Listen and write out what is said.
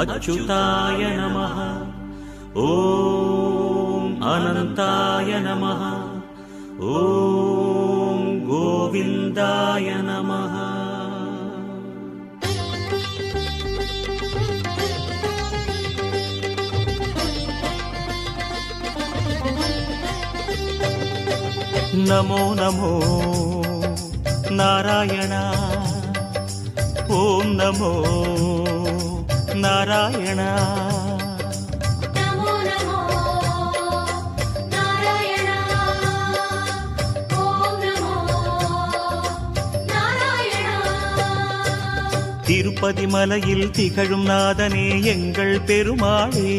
अच्युताय नमः। ॐ अनन्ताय नमः। ॐ गोविन्दाय नमः। नमो नमो नारायण। ॐ नमो नारायण। नमो नमो नारायण। ॐ नमो नारायण। திருப்பதி மலையில் திகழும் நாதனே எங்கள் பெருமாளே,